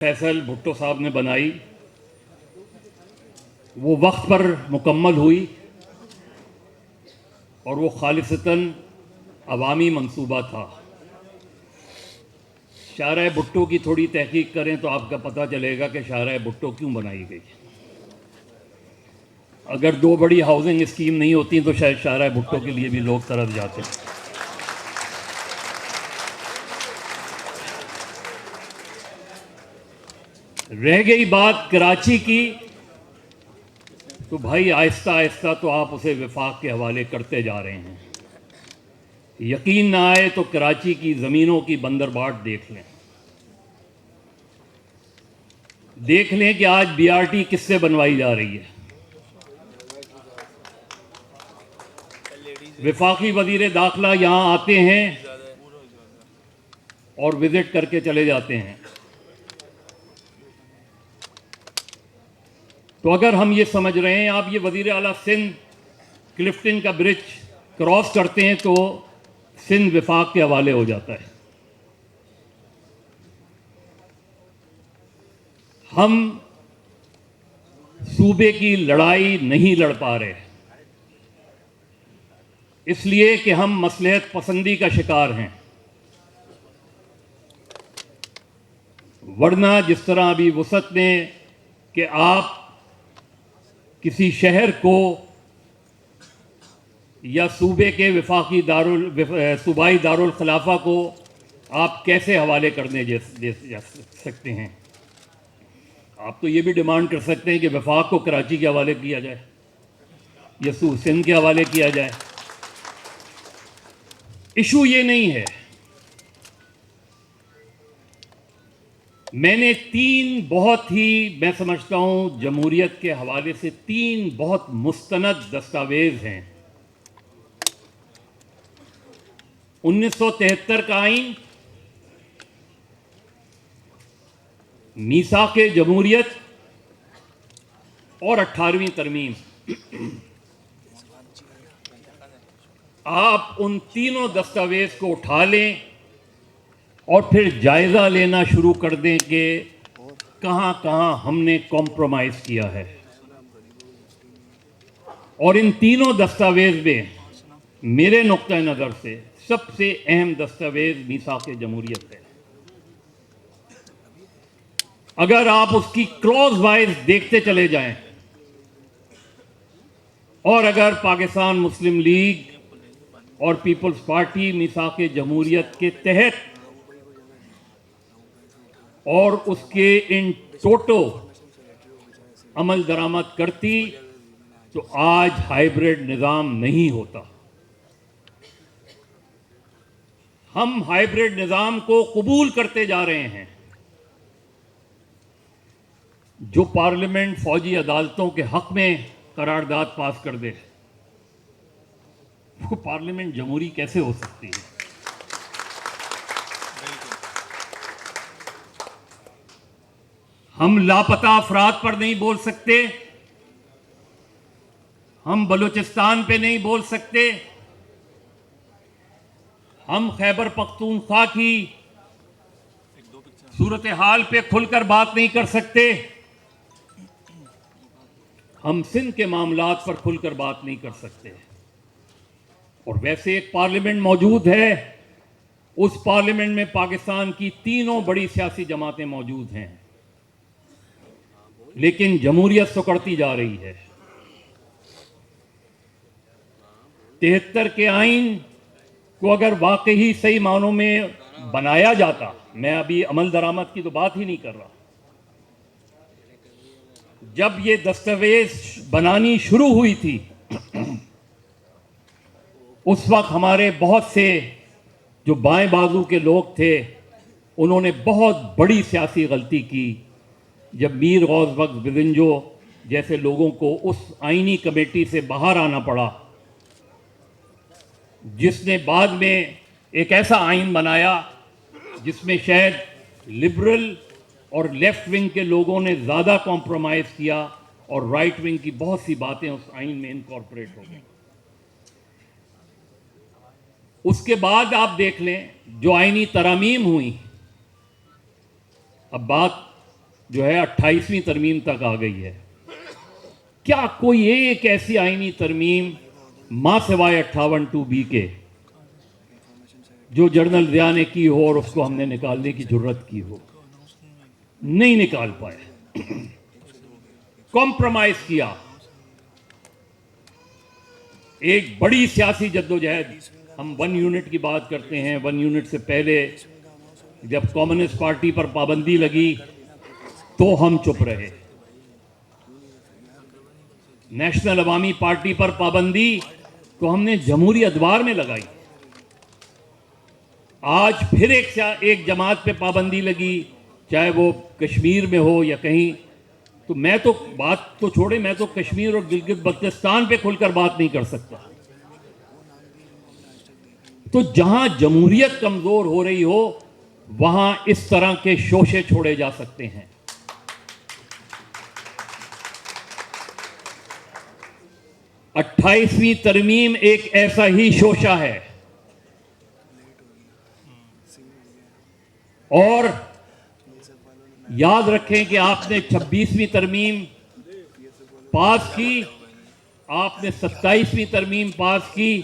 फैसल भुट्टो साहब ने बनाई वो वक्त पर मुकम्मल हुई और वो खालिसतन अवामी मंसूबा था। शाहराह भुट्टो की थोड़ी तहकीक करें तो आपका पता चलेगा कि शाहराह भुट्टो क्यों बनाई गई। अगर दो बड़ी हाउसिंग स्कीम नहीं होती तो शायद शाहराह भुट्टो के लिए भी लोग तरस जाते। रह गई बात कराची की, तो भाई आहिस्ता आहिस्ता तो आप उसे विफाक के हवाले करते जा रहे हैं। यकीन ना आए तो कराची की ज़मीनों की बंदरबाट देख लें। देख लें कि आज बीआरटी किससे बनवाई जा रही है। विफाकी वजीर दाखिला यहाँ आते हैं और विजिट करके चले जाते हैं। तो अगर हम ये समझ रहे हैं आप ये वजीर आला सिंध क्लिफ्टन का ब्रिज क्रॉस करते हैं तो सिंध विफाक के हवाले हो जाता है। हम सूबे की लड़ाई नहीं लड़ पा रहे इसलिए कि हम मसलहत पसंदी का शिकार हैं, वरना जिस तरह अभी वसत में कि आप किसी शहर को या सूबे के विफाकी सूबाई दारुल खिलाफा को आप कैसे हवाले करने जा सकते हैं। आप तो ये भी डिमांड कर सकते हैं कि विफाक को कराची के हवाले किया जाए या सिंध के हवाले किया जाए। इशू ये नहीं है। मैंने मैं समझता हूं जमहूरियत के हवाले से 3 बहुत मुस्तनद दस्तावेज हैं। 1973 का आईन, मीसाके जमहूरियत और 18वीं तरमीम। आप उन तीनों दस्तावेज को उठा लें और फिर जायजा लेना शुरू कर दें कि कहां कहां हमने कॉम्प्रोमाइज किया है। और इन तीनों दस्तावेज में मेरे नुक्ता नज़र से सबसे अहम दस्तावेज मीसाके जमहूरियत है। अगर आप उसकी क्लॉज वाइज देखते चले जाएं और अगर पाकिस्तान मुस्लिम लीग और पीपल्स पार्टी मीसाके जमहूरियत के तहत और उसके इन टोटो अमल दरामद करती तो आज हाइब्रिड निज़ाम नहीं होता। हम हाइब्रिड निज़ाम को कबूल करते जा रहे हैं। जो पार्लियामेंट फौजी अदालतों के हक में करारदाद पास कर दे, वो पार्लियामेंट जमहूरी कैसे हो सकती है। हम लापता अफराद पर नहीं बोल सकते, हम बलूचिस्तान पे नहीं बोल सकते, हम खैबर पख्तूनख्वा की सूरत हाल पे खुलकर बात नहीं कर सकते, हम सिंध के मामलात पर खुलकर बात नहीं कर सकते। और वैसे एक पार्लियामेंट मौजूद है, उस पार्लियामेंट में पाकिस्तान की तीनों बड़ी सियासी जमातें मौजूद हैं, लेकिन जमहूरियत सुकड़ती जा रही है। 73 के आईन को अगर वाकई सही मानों में बनाया जाता, मैं अभी अमल दरामद की तो बात ही नहीं कर रहा, जब ये दस्तावेज बनानी शुरू हुई थी उस वक्त हमारे बहुत से जो बाएं बाजू के लोग थे उन्होंने बहुत बड़ी सियासी गलती की जब मीर गौस बख्श बिदिंजो जैसे लोगों को उस आईनी कमेटी से बाहर आना पड़ा, जिसने बाद में एक ऐसा आईन बनाया जिसमें शायद लिबरल और लेफ्ट विंग के लोगों ने ज़्यादा कॉम्प्रोमाइज़ किया और राइट विंग की बहुत सी बातें उस आईन में इनकॉर्पोरेट हो गई। उसके बाद आप देख लें जो आईनी तरामीम हुई, अब बात जो है 28वीं तरमीम तक आ गई है। क्या कोई एक ऐसी आईनी तरमीम मां सिवाय 58(2)B के जो जनरल ज़िया ने की हो और उसको हमने निकालने की जरूरत की हो? नहीं निकाल पाए, कॉम्प्रोमाइज किया। एक बड़ी सियासी जद्दोजहद, हम 1 यूनिट की बात करते हैं, 1 यूनिट से पहले जब कम्युनिस्ट पार्टी पर पाबंदी लगी तो हम चुप रहे। नेशनल अवामी पार्टी पर पाबंदी तो हमने जमहूरी अखबार में लगाई। आज फिर एक जमात पे पाबंदी लगी, चाहे वो कश्मीर में हो या कहीं। तो मैं तो बात तो छोड़े, मैं तो कश्मीर और गिलगित बल्तिस्तान पे खुलकर बात नहीं कर सकता। तो जहां जमहूरियत कमजोर हो रही हो वहां इस तरह के शोशे छोड़े जा सकते हैं। अट्ठाईसवीं तरमीम एक ऐसा ही शोशा है। और याद रखें कि आपने 26वीं तरमीम पास की, आपने 27वीं तरमीम पास की,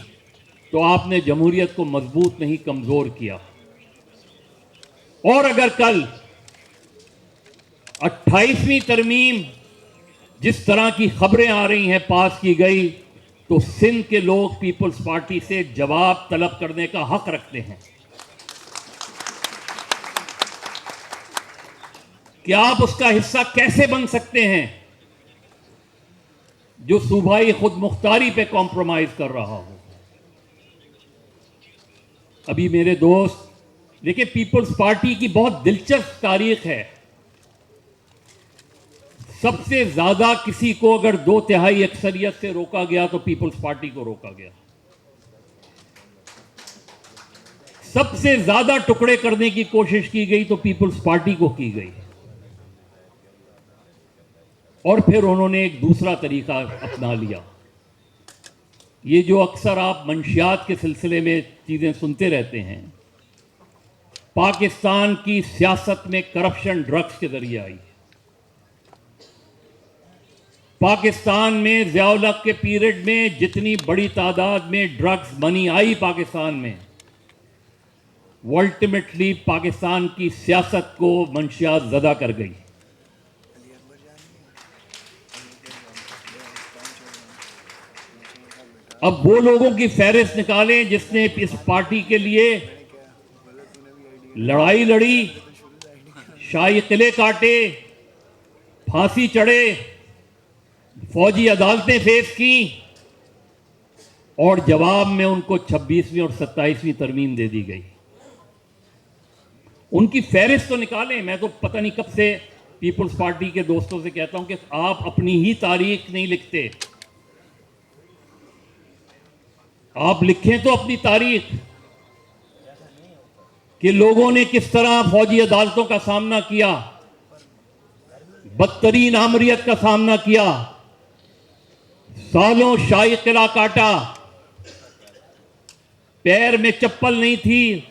तो आपने जमहूरियत को मजबूत नहीं कमजोर किया। और अगर कल 28वीं तरमीम जिस तरह की खबरें आ रही हैं पास की गई, तो सिंध के लोग पीपल्स पार्टी से जवाब तलब करने का हक रखते हैं कि आप उसका हिस्सा कैसे बन सकते हैं जो सूबाई खुद मुख्तारी पे कॉम्प्रोमाइज कर रहा हो। अभी मेरे दोस्त देखिए, पीपल्स पार्टी की बहुत दिलचस्प तारीख है। सबसे ज्यादा किसी को अगर 2/3 अक्सरियत से रोका गया तो पीपल्स पार्टी को रोका गया। सबसे ज्यादा टुकड़े करने की कोशिश की गई तो पीपल्स पार्टी को की गई। और फिर उन्होंने एक दूसरा तरीका अपना लिया। ये जो अक्सर आप मंशियात के सिलसिले में चीजें सुनते रहते हैं, पाकिस्तान की सियासत में करप्शन ड्रग्स के जरिए आई। पाकिस्तान में ज़िया-उल हक के पीरियड में जितनी बड़ी तादाद में ड्रग्स मनी आई पाकिस्तान में, वो अल्टीमेटली पाकिस्तान की सियासत को मंशियात ज़दा कर गई। अब वो लोगों की फहरिस्त निकालें जिसने इस पार्टी के लिए लड़ाई लड़ी, शाही किले काटे, फांसी चढ़े, फौजी अदालतें फेस की, और जवाब में उनको 26वीं और 27वीं तरमीम दे दी गई। उनकी फहरिस्त तो निकालें। मैं तो पता नहीं कब से पीपल्स पार्टी के दोस्तों से कहता हूं कि आप अपनी ही तारीख नहीं लिखते, आप लिखें तो अपनी तारीख कि लोगों ने किस तरह फौजी अदालतों का सामना किया, बदतरीन आमरियत का सामना किया, सालों शाही किला काटा, पैर में चप्पल नहीं थी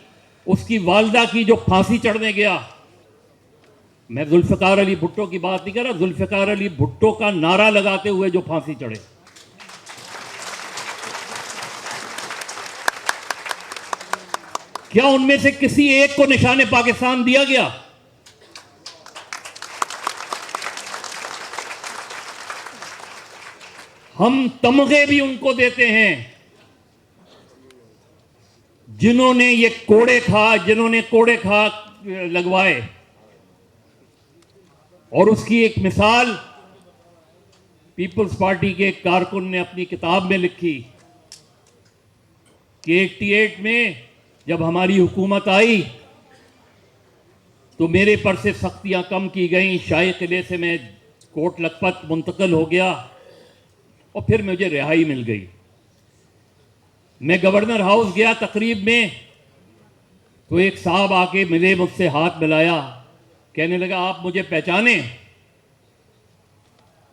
उसकी वालदा की जो फांसी चढ़ने गया। मैं जुल्फिकार अली भुट्टो की बात नहीं कर रहा, जुल्फिकार अली भुट्टो का नारा लगाते हुए जो फांसी चढ़े। क्या उनमें से किसी एक को निशाने पाकिस्तान दिया गया? हम तमगे भी उनको देते हैं जिन्होंने ये कोड़े खा लगवाए। और उसकी एक मिसाल पीपल्स पार्टी के एक कारकुन ने अपनी किताब में लिखी कि 88 में जब हमारी हुकूमत आई तो मेरे पर से सख्तियां कम की गई, शाही किले से मैं कोट लखपत मुंतकिल हो गया और फिर मुझे रिहाई मिल गई। मैं गवर्नर हाउस गया तकरीब में, तो एक साहब आके मिले, मुझसे हाथ मिलाया, कहने लगा आप मुझे पहचाने?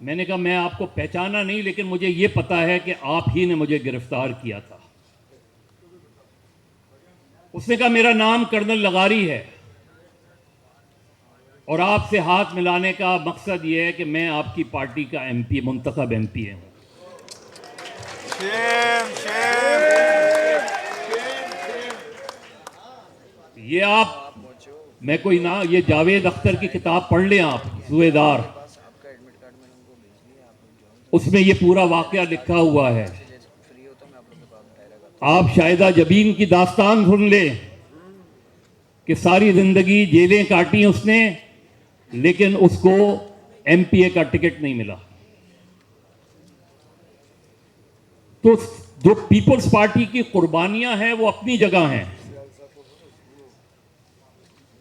मैंने कहा मैं आपको पहचाना नहीं, लेकिन मुझे ये पता है कि आप ही ने मुझे गिरफ्तार किया था। उसने कहा मेरा नाम कर्नल लगारी है। और आपसे हाथ मिलाने का मकसद ये है कि मैं आपकी पार्टी का एमपी, मुंतखब एमपी हूँ। ये आप, मैं कोई ना, ये जावेद अख्तर की किताब पढ़ लें आप, जुएदार, उसमें ये पूरा वाकया लिखा हुआ है। आप शाहिदा जबीन की दास्तान सुन लें कि सारी जिंदगी जेलें काटी उसने, लेकिन उसको एमपीए का टिकट नहीं मिला। तो जो पीपल्स पार्टी की कुर्बानियां हैं वो अपनी जगह हैं,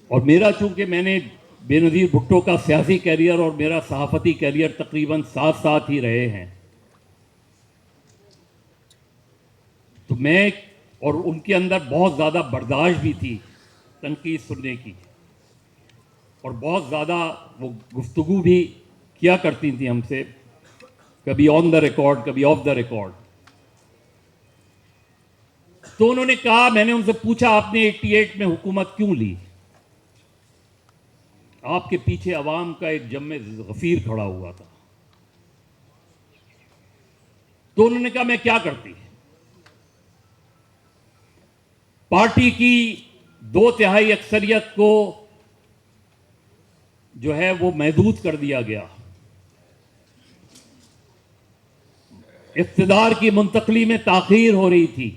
और मेरा चूंकि मैंने बेनज़ीर भुट्टो का सियासी कैरियर और मेरा सहाफ़ती कैरियर तकरीबन साथ साथ ही रहे हैं, तो मैं, और उनके अंदर बहुत ज़्यादा बर्दाश्त भी थी तनकीद सुनने की, और बहुत ज़्यादा वो गुफ्तगू भी किया करती थी हमसे, कभी ऑन द रिकॉर्ड कभी ऑफ द रिकॉर्ड। तो उन्होंने कहा, मैंने उनसे पूछा आपने 88 में हुकूमत क्यों ली? आपके पीछे अवाम का एक जम्मे गफीर खड़ा हुआ था। तो उन्होंने कहा मैं क्या करती? पार्टी की 2/3 अक्सरियत को जो है वो महदूद कर दिया गया, इक़्तिदार की मुंतकली में ताख़ीर हो रही थी।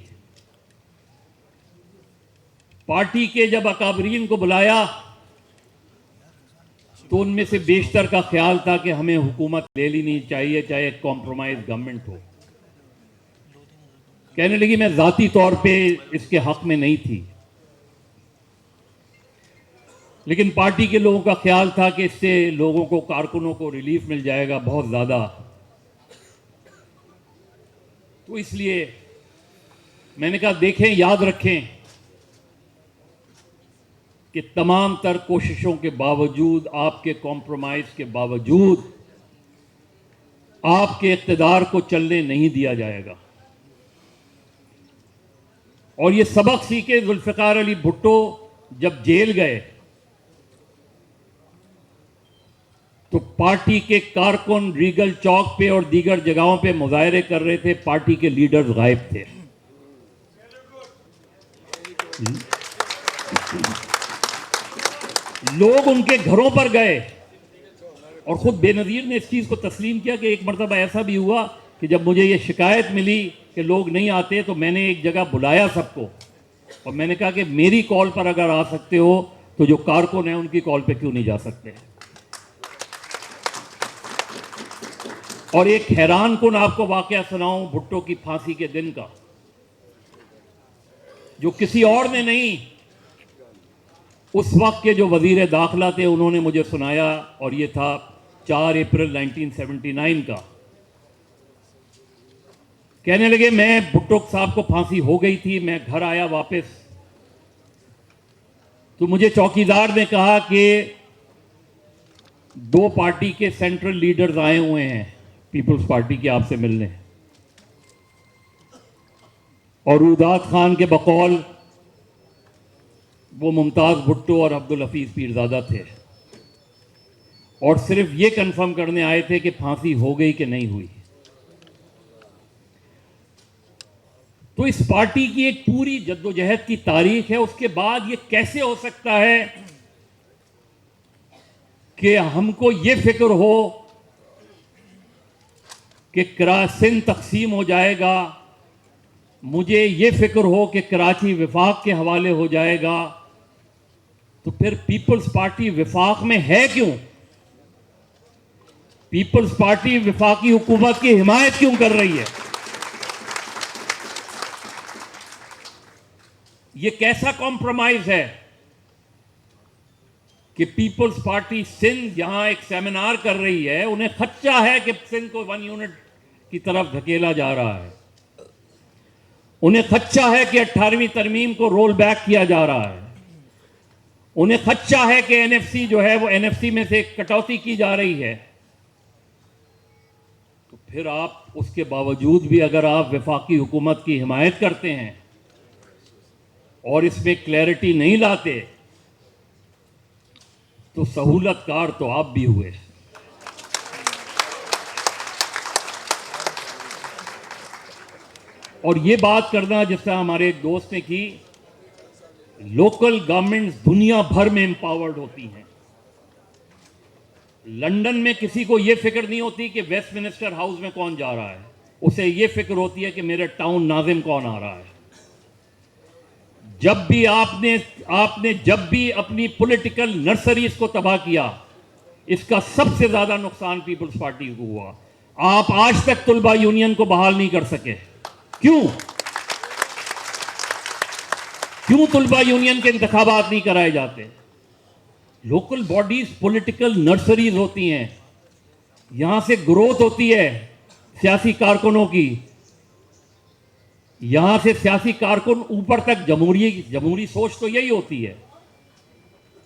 पार्टी के जब अकाबरीन को बुलाया तो उनमें से बेशतर का ख्याल था कि हमें हुकूमत ले लेनी चाहिए, चाहे कॉम्प्रोमाइज गवर्नमेंट हो। कहने लगी मैं ज़ाती तौर पे इसके हक में नहीं थी, लेकिन पार्टी के लोगों का ख्याल था कि इससे लोगों को, कारकुनों को रिलीफ मिल जाएगा बहुत ज़्यादा। तो इसलिए मैंने कहा देखें, याद रखें कि तमाम तर कोशिशों के बावजूद, आपके कॉम्प्रोमाइज के बावजूद, आपके इक़्तिदार को चलने नहीं दिया जाएगा। और ये सबक सीखे जुल्फ़िकार अली भुट्टो जब जेल गए तो पार्टी के कारकुन रीगल चौक पे और दीगर जगहों पे मुजाहरे कर रहे थे, पार्टी के लीडर्स गायब थे। लोग उनके घरों पर गए, और खुद बेनज़ीर ने इस चीज़ को तस्लीम किया कि एक मरतबा ऐसा भी हुआ कि जब मुझे ये शिकायत मिली कि लोग नहीं आते, तो मैंने एक जगह बुलाया सबको, और मैंने कहा कि मेरी कॉल पर अगर आ सकते हो तो जो कारकुन हैं उनकी कॉल पे क्यों नहीं जा सकते। और एक हैरान कुन आपको वाकया सुनाऊं भुट्टो की फांसी के दिन का, जो किसी और ने नहीं, उस वक्त के जो वजीर दाखिला थे उन्होंने मुझे सुनाया, और ये था 4 अप्रैल 1979 का। कहने लगे मैं, भुट्टो साहब को फांसी हो गई थी, मैं घर आया वापस, तो मुझे चौकीदार ने कहा कि 2 पार्टी के सेंट्रल लीडर्स आए हुए हैं पीपल्स पार्टी के आपसे मिलने, और रुदात खान के बकौल वो मुमताज़ भुट्टो और अब्दुल हफीज़ पीरज़ादा थे, और सिर्फ ये कंफर्म करने आए थे कि फांसी हो गई कि नहीं हुई। तो इस पार्टी की एक पूरी जद्दोजहद की तारीख है, उसके बाद ये कैसे हो सकता है कि हमको ये फिक्र हो कि सिंध तकसीम हो जाएगा, मुझे ये फिक्र हो कि कराची विफाक के हवाले हो जाएगा, तो फिर पीपल्स पार्टी विफाक में है क्यों? पीपल्स पार्टी विफाकी हुकूमत की हिमायत क्यों कर रही है? ये कैसा कॉम्प्रोमाइज है कि पीपल्स पार्टी सिंध यहां एक सेमिनार कर रही है, उन्हें खदशा है कि सिंध को 1 यूनिट की तरफ धकेला जा रहा है, उन्हें खदशा है कि 18वीं तरमीम को रोल बैक किया जा रहा है, उन्हें खदशा है कि एनएफसी जो है वो एनएफसी में से कटौती की जा रही है। तो फिर आप उसके बावजूद भी अगर आप वफाकी हुकूमत की हिमायत करते हैं और इसमें क्लैरिटी नहीं लाते, तो सहूलतकार तो आप भी हुए। और ये बात करना जिससे हमारे एक दोस्त ने की, लोकल गवर्नमेंट्स दुनिया भर में एम्पावर्ड होती हैं। लंदन में किसी को यह फिक्र नहीं होती कि वेस्टमिनिस्टर हाउस में कौन जा रहा है, उसे यह फिक्र होती है कि मेरे टाउन नाजिम कौन आ रहा है। जब भी आपने जब भी अपनी पॉलिटिकल नर्सरीज को तबाह किया, इसका सबसे ज्यादा नुकसान पीपल्स पार्टी को हुआ। आप आज तक तुलबा यूनियन को बहाल नहीं कर सके। क्यों तुलबा यूनियन के इंतखाबात नहीं कराए जाते? लोकल बॉडीज पॉलिटिकल नर्सरीज होती हैं, यहां से ग्रोथ होती है सियासी कारकुनों की, यहां से सियासी कारकुन ऊपर तक जमहूरी सोच तो यही होती है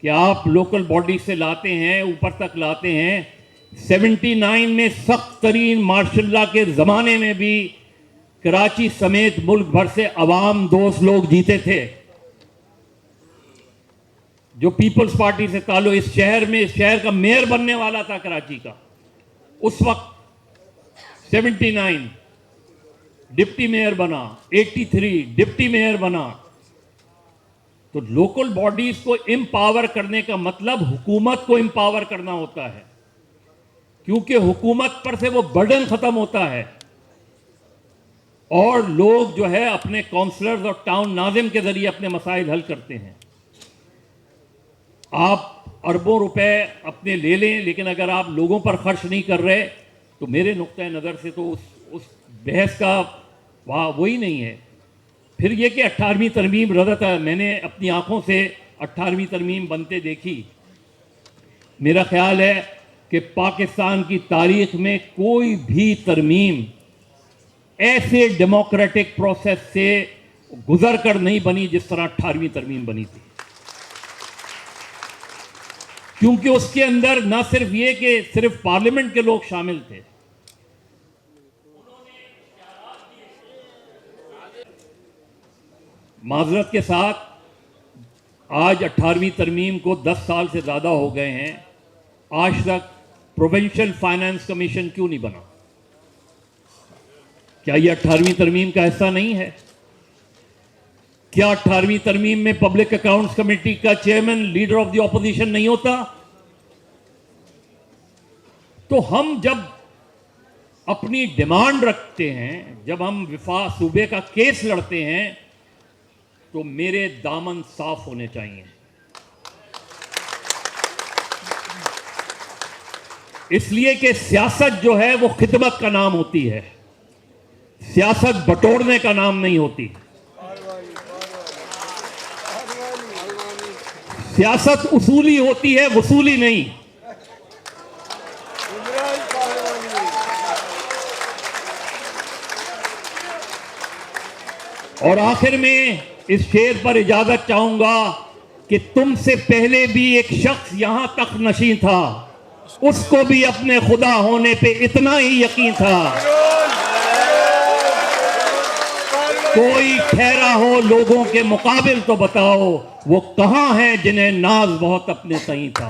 कि आप लोकल बॉडी से लाते हैं, ऊपर तक लाते हैं। 79 में सख्त तरीन मार्शल लॉ के जमाने में भी कराची समेत मुल्क भर से अवाम दोस्त लोग जीते थे जो पीपल्स पार्टी से ताल्लुक। इस शहर का मेयर बनने वाला था कराची का उस वक्त। 79 डिप्टी मेयर बना, 83 डिप्टी मेयर बना। तो लोकल बॉडीज को एम्पावर करने का मतलब हुकूमत को एम्पावर करना होता है, क्योंकि हुकूमत पर से वो बर्डन खत्म होता है और लोग जो है अपने काउंसलर्स और टाउन नाजिम के जरिए अपने मसाइल हल करते हैं। आप अरबों रुपए अपने ले लें, लेकिन अगर आप लोगों पर खर्च नहीं कर रहे तो मेरे नुक्ते नज़र से तो उस बहस का वही नहीं है। फिर ये कि 18वीं तरमीम रद्द है, मैंने अपनी आंखों से 18वीं तरमीम बनते देखी। मेरा ख्याल है कि पाकिस्तान की तारीख में कोई भी तरमीम ऐसे डेमोक्रेटिक प्रोसेस से गुजर कर नहीं बनी जिस तरह 18वीं तरमीम बनी थी, क्योंकि उसके अंदर न सिर्फ ये कि सिर्फ पार्लियामेंट के लोग शामिल थे, माजरत के साथ आज 18वीं तरमीम को 10 साल से ज़्यादा हो गए हैं, आज तक प्रोविंशियल फाइनेंस कमीशन क्यों नहीं बना? क्या यह 18वीं तरमीम का हिस्सा नहीं है? क्या 18वीं तरमीम में पब्लिक अकाउंट्स कमेटी का chairman leader of the opposition नहीं होता? तो हम जब अपनी डिमांड रखते हैं, जब हम विफा सूबे का केस लड़ते हैं, तो मेरे दामन साफ होने चाहिए। इसलिए कि सियासत जो है वो खिदमत का नाम होती है, सियासत बटोरने का नाम नहीं होती। सियासत उसूली होती है, वसूली नहीं। और आखिर में इस शेर पर इजाजत चाहूंगा कि तुमसे पहले भी एक शख्स यहां तक नशीं था, उसको भी अपने खुदा होने पे इतना ही यकीन था। कोई ठहरा हो लोगों के मुकाबिल तो बताओ, वो कहां है जिन्हें नाज बहुत अपने सही था।